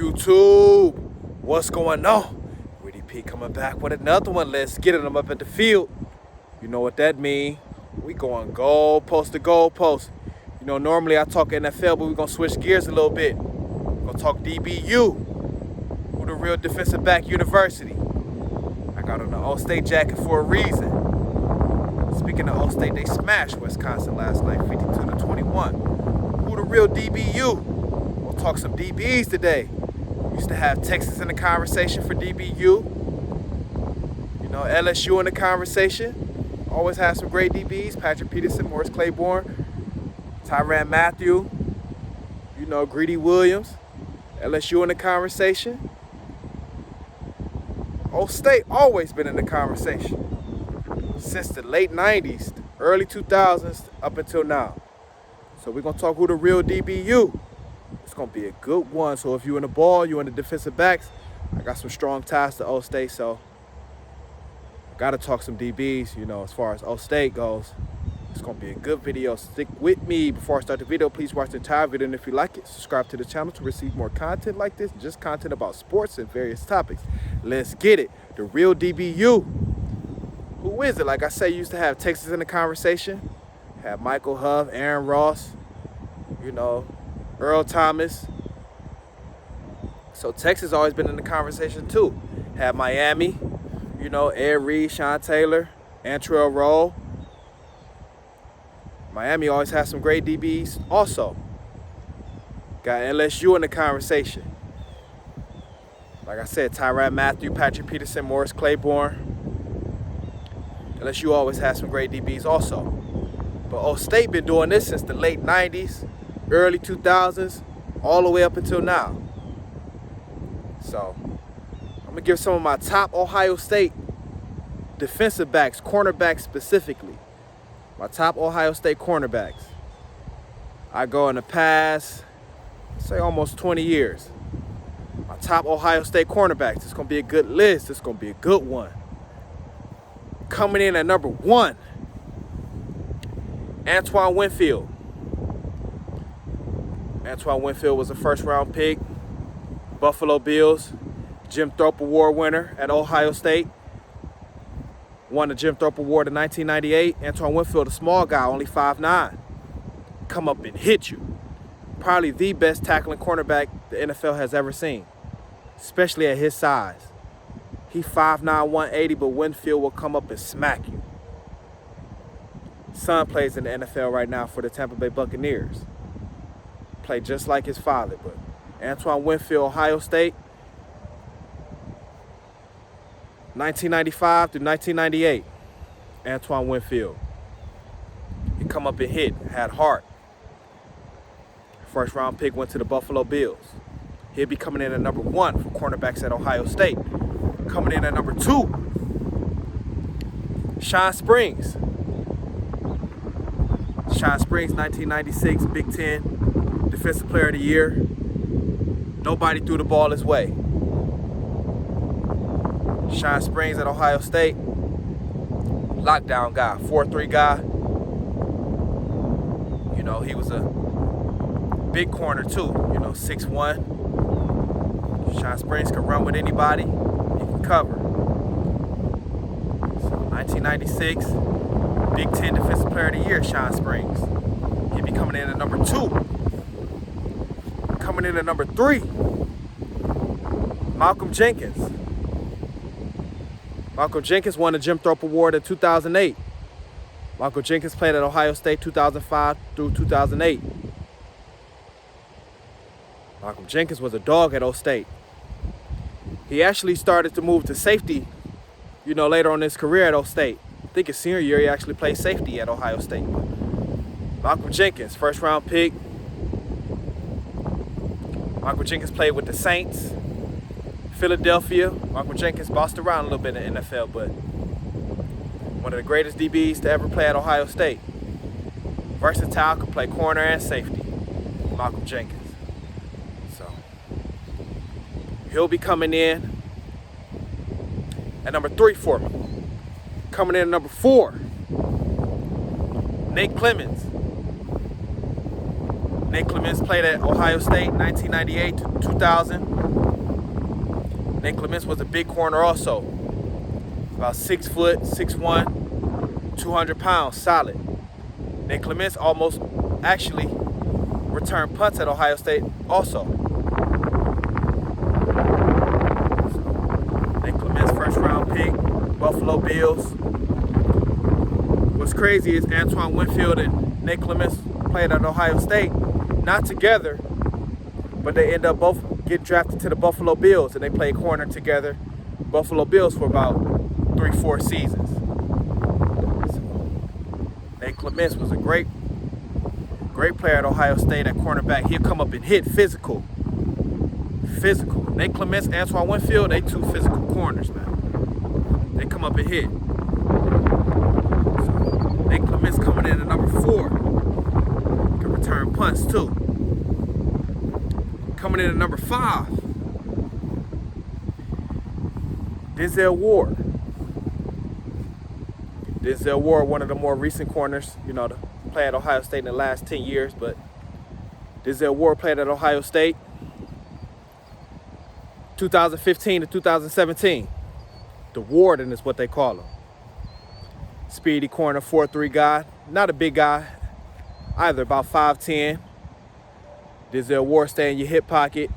YouTube, what's going on? Witty P coming back with another one. Let's get it. I'm up at the field. You know what that mean? We going goal post to goal post. You know, normally I talk NFL, but we're going to switch gears a little bit. We're going to talk DBU, who the real defensive back university. I got on the All-State jacket for a reason. Speaking of All-State, they smashed Wisconsin last night, 52-21. Who the real DBU? We'll talk some DBs today. We used to have Texas in the conversation for DBU. You know, LSU in the conversation. Always have some great DBs. Patrick Peterson, Morris Claiborne, Tyrann Mathieu, you know, Greedy Williams. LSU in the conversation. All-State always been in the conversation since the late 90s, early 2000s, up until now. So we're going to talk who the real DBU. It's going to be a good one. So if you're in the ball, you're in the defensive backs, I got some strong ties to All-State, so I got to talk some DBs, you know, as far as All-State goes. It's going to be a good video. Stick with me. Before I start the video, please watch the entire video, and if you like it, subscribe to the channel to receive more content like this, just content about sports and various topics. Let's get it. The real DBU. Who is it? Like I said, you used to have Texas in the conversation. Had Michael Huff, Aaron Ross, you know, Earl Thomas. So Texas always been in the conversation too. Had Miami, you know, Ed Reed, Sean Taylor, Antrell Roll. Miami always has some great DBs also. Got LSU in the conversation. Like I said, Tyrann Mathieu, Patrick Peterson, Morris Claiborne. LSU always has some great DBs also. But All-State been doing this since the late 90s, early 2000s, all the way up until now. So I'm going to give some of my top Ohio State defensive backs, cornerbacks specifically. My top Ohio State cornerbacks. I go in the past, say almost 20 years. My top Ohio State cornerbacks. It's going to be a good list. It's going to be a good one. Coming in at number 1, Antoine Winfield. Antoine Winfield was a first-round pick. Buffalo Bills. Jim Thorpe Award winner at Ohio State. Won the Jim Thorpe Award in 1998. Antoine Winfield, a small guy, only 5'9". Come up and hit you. Probably the best tackling cornerback the NFL has ever seen, especially at his size. He 5'9", 180, but Winfield will come up and smack you. Son plays in the NFL right now for the Tampa Bay Buccaneers. Played just like his father, but Antoine Winfield, Ohio State, 1995 through 1998. Antoine Winfield. He come up and hit, had heart. First round pick went to the Buffalo Bills. He'll be coming in at number 1 for cornerbacks at Ohio State. Coming in at number 2, Sean Springs. Sean Springs, 1996 Big Ten Defensive Player of the Year. Nobody threw the ball his way. Sean Springs at Ohio State. Lockdown guy, 4'3" guy. You know, he was a big corner too, you know, 6'1". Sean Springs can run with anybody. He can cover. So 1996, Big Ten Defensive Player of the Year, Sean Springs. He'll be coming in at number 2. Coming in at number 3, Malcolm Jenkins. Malcolm Jenkins won the Jim Thorpe Award in 2008. Malcolm Jenkins played at Ohio State 2005 through 2008. Malcolm Jenkins was a dog at O-State. He actually started to move to safety, you know, later on in his career at O-State. I think his senior year, he actually played safety at Ohio State. Malcolm Jenkins, first round pick. Malcolm Jenkins played with the Saints, Philadelphia. Malcolm Jenkins bossed around a little bit in the NFL, but one of the greatest DBs to ever play at Ohio State. Versatile, could play corner and safety. Malcolm Jenkins. So he'll be coming in at number 3 for me. Coming in at number 4, Nate Clements. Nate Clements played at Ohio State 1998 to 2000. Nate Clements was a big corner also. About 6 foot, 6'1", 200 pounds, solid. Nate Clements almost actually returned punts at Ohio State also. So, Nate Clements, first round pick, Buffalo Bills. What's crazy is Antoine Winfield and Nate Clements played at Ohio State, not together, but they end up both getting drafted to the Buffalo Bills, and they played corner together, Buffalo Bills, for about 3-4 seasons. So, Nate Clements was a great player at Ohio State at cornerback. He'll come up and hit physical. Nate Clements, Antoine Winfield, they two physical corners, man. They come up and hit. So, Nate Clements coming in at number 4. Can return punts too. Coming in at number 5, Denzel Ward. Denzel Ward, one of the more recent corners, to play at Ohio State in the last 10 years, but Denzel Ward played at Ohio State 2015 to 2017. The Warden is what they call him. Speedy corner, 4'3" guy. Not a big guy either, about 5'10". Denzel Ward stay in your hip pocket.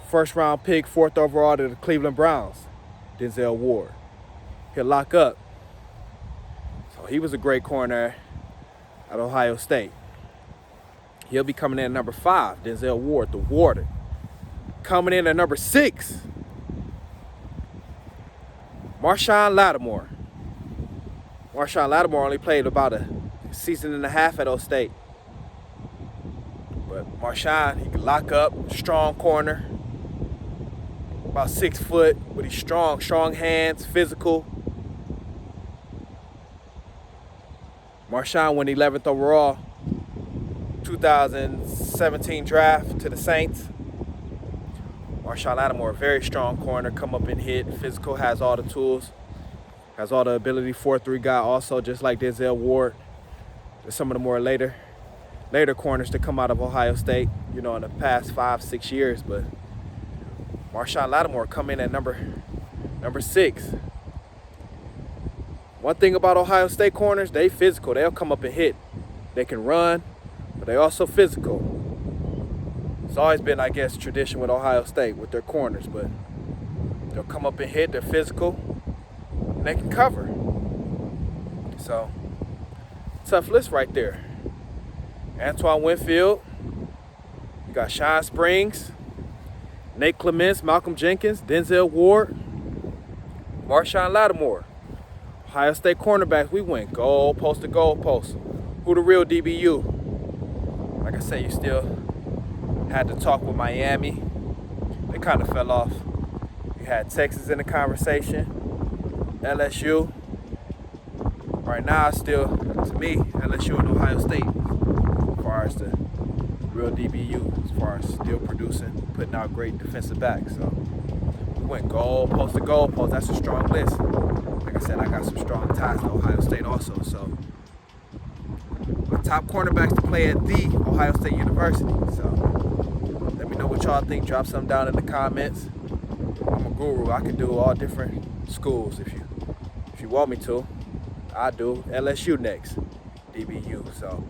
First round pick, 4th overall to the Cleveland Browns. Denzel Ward. He'll lock up. So he was a great corner at Ohio State. He'll be coming in at number 5, Denzel Ward, the Warden. Coming in at number 6, Marshawn Lattimore. Marshawn Lattimore only played about a season and a half at Ohio State. But Marshawn, he can lock up, strong corner. About 6 foot, but he's strong hands, physical. Marshawn went 11th overall, 2017 draft to the Saints. Marshawn Lattimore, very strong corner, come up and hit, physical, has all the tools, has all the ability, 4'3" guy also, just like Denzel Ward. There's some of the more later corners to come out of Ohio State, in the past 5-6 years, but Marshawn Lattimore come in at number 6. One thing about Ohio State corners, they physical. They'll come up and hit. They can run, but they also physical. It's always been, I guess, tradition with Ohio State with their corners, but they'll come up and hit. They're physical, and they can cover. So, tough list right there. Antoine Winfield. You got Sean Springs, Nate Clements, Malcolm Jenkins, Denzel Ward, Marshawn Lattimore. Ohio State cornerbacks, we went goal post to goal post. Who the real DBU? Like I said, you still had to talk with Miami. They kind of fell off. You had Texas in the conversation, LSU. Right now, still, to me, LSU and Ohio State, as far as the real DBU, as far as still producing, putting out great defensive backs. So we went goal post to goal post. That's a strong list. Like I said, I got some strong ties to Ohio State also. So my top cornerbacks to play at the Ohio State University. So let me know what y'all think. Drop something down in the comments. I'm a guru. I can do all different schools if you want me to. I do. LSU next. DBU. So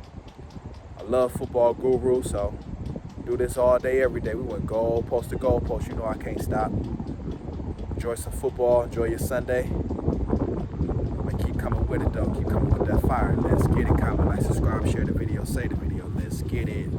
I love football guru. So do this all day, every day. We went goal post to goal post. You know I can't stop. Enjoy some football. Enjoy your Sunday. Keep coming with it though. Keep coming with that fire. Let's get it. Comment, like, subscribe, share the video, say the video. Let's get it.